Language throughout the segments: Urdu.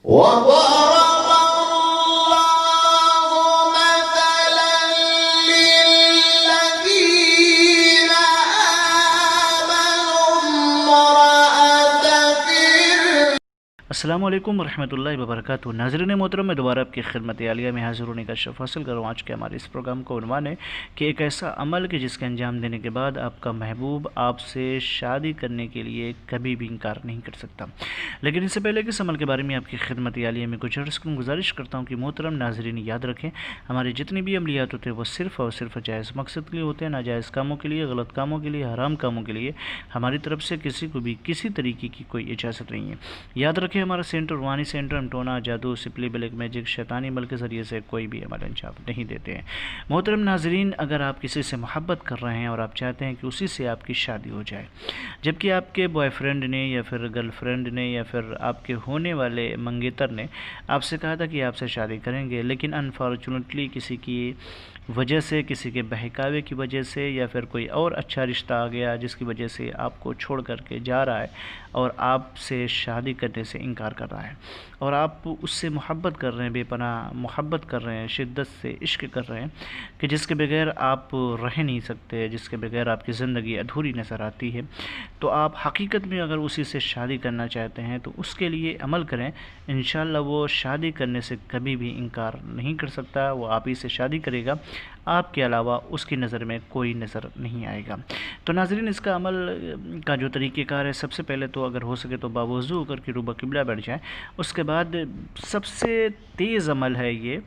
وضرب الله مثلا للذين آمنوا امرأة فرعون۔ السلام علیکم ورحمۃ اللہ وبرکاتہ۔ ناظرین محترم، میں دوبارہ آپ کی خدمت عالیہ میں حاضر ہونے کا شرف حاصل کر رہا ہوں۔ آج کے ہمارے اس پروگرام کا عنوان ہے کہ ایک ایسا عمل کہ جس کے انجام دینے کے بعد آپ کا محبوب آپ سے شادی کرنے کے لیے کبھی بھی انکار نہیں کر سکتا۔ لیکن اس سے پہلے کہ اس عمل کے بارے میں آپ کی خدمت عالیہ میں کچھ عرض کروں، گزارش کرتا ہوں کہ محترم ناظرین یاد رکھیں، ہمارے جتنے بھی عملیات ہوتے ہیں وہ صرف اور صرف جائز مقصد کے لیے ہوتے ہیں، ناجائز کاموں کے لیے، غلط کاموں کے لیے، حرام کاموں کے لیے ہماری طرف سے کسی کو بھی کسی طریقے کی کوئی اجازت نہیں ہے۔ یاد رکھیں، ہمارا سینٹر روحانی سینٹر، ہم ٹونا، جادو، سپلی، بلیک میجک، شیطانی عمل کے ذریعے سے کوئی بھی عمل انجام نہیں دیتے ہیں۔ محترم ناظرین، اگر آپ کسی سے محبت کر رہے ہیں اور آپ چاہتے ہیں کہ اسی سے آپ کی شادی ہو جائے، جبکہ آپ کے بوائے فرینڈ نے یا پھر گرل فرینڈ نے یا پھر آپ کے ہونے والے منگیتر نے آپ سے کہا تھا کہ آپ سے شادی کریں گے، لیکن انفارچونیٹلی کسی کی وجہ سے، کسی کے بہکاوے کی وجہ سے یا پھر کوئی اور اچھا رشتہ آ گیا جس کی وجہ سے آپ کو چھوڑ کر کے جا رہا ہے اور آپ سے شادی کرنے سے انکار کر رہا ہے، اور آپ اس سے محبت کر رہے ہیں، بے پناہ محبت کر رہے ہیں، شدت سے عشق کر رہے ہیں کہ جس کے بغیر آپ رہ نہیں سکتے، جس کے بغیر آپ کی زندگی ادھوری نظر آتی ہے، تو آپ حقیقت میں اگر اسی سے شادی کرنا چاہتے ہیں تو اس کے لیے عمل کریں۔ انشاءاللہ وہ شادی کرنے سے کبھی بھی انکار نہیں کر سکتا، وہ آپ ہی سے شادی کرے گا، آپ کے علاوہ اس کی نظر میں کوئی نظر نہیں آئے گا۔ تو ناظرین، اس کا عمل کا جو طریقہ کار ہے، سب سے پہلے تو اگر ہو سکے تو باوضو ہو کر کے روبہ قبلہ بیٹھ جائیں۔ اس کے بعد سب سے تیز عمل ہے یہ،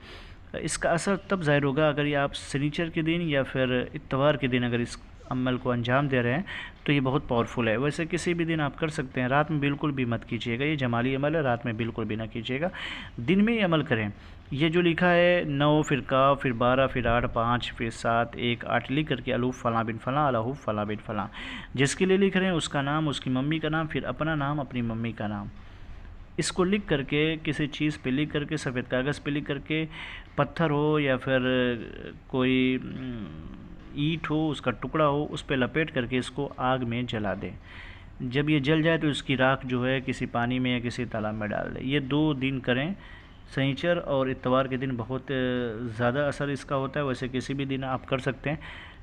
اس کا اثر تب ظاہر ہوگا اگر یہ آپ سنیچر کے دن یا پھر اتوار کے دن اگر اس عمل کو انجام دے رہے ہیں تو یہ بہت پاورفل ہے۔ ویسے کسی بھی دن آپ کر سکتے ہیں، رات میں بالکل بھی مت کیجیے گا، یہ جمالی عمل ہے، رات میں بالکل بھی نہ کیجیے گا، دن میں یہ عمل کریں۔ یہ جو لکھا ہے 9 پھر کاف پھر 12 پھر 8 5 پھر 7 1 8 لکھ کر کے الف فلاں بن فلاں الف فلاں بن فلاں، جس کے لیے لکھ رہے ہیں اس کا نام، اس کی ممی کا نام، پھر اپنا نام، اپنی ممی کا نام، اس کو لکھ کر کے کسی چیز پہ لکھ کر کے، سفید کاغذ پہ لکھ کر کے، پتھر ہو یا پھر کوئی اینٹ ہو، اس کا ٹکڑا ہو، اس پہ لپیٹ کر کے اس کو آگ میں جلا دیں۔ جب یہ جل جائے تو اس کی راکھ جو ہے کسی پانی میں یا کسی تالاب میں ڈال دیں۔ یہ 2 دن کریں، سنیچر اور اتوار کے دن بہت زیادہ اثر اس کا ہوتا ہے، ویسے کسی بھی دن آپ کر سکتے ہیں،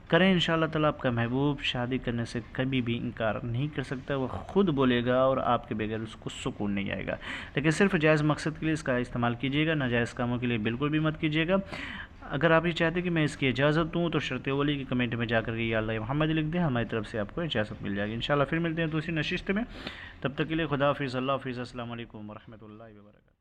کریں۔ انشاءاللہ تعالیٰ آپ کا محبوب شادی کرنے سے کبھی بھی انکار نہیں کر سکتا، وہ خود بولے گا اور آپ کے بغیر اس کو سکون نہیں آئے گا۔ لیکن صرف جائز مقصد کے لیے اس کا استعمال کیجیے گا، ناجائز کاموں کے لیے بالکل بھی مت کیجیے گا۔ اگر آپ یہ چاہتے ہیں کہ میں اس کی اجازت دوں تو شرط اولی کی کمنٹ میں جا کر کے یا اللہ محمد لکھ دیں، ہماری طرف سے آپ کو اجازت مل جائے گی۔ انشاءاللہ پھر ملتے ہیں دوسری نشست میں، تب تک کے لیے خدا حافظ، اللہ حافظ، السلام علیکم ورحمۃ اللہ وبرکاتہ۔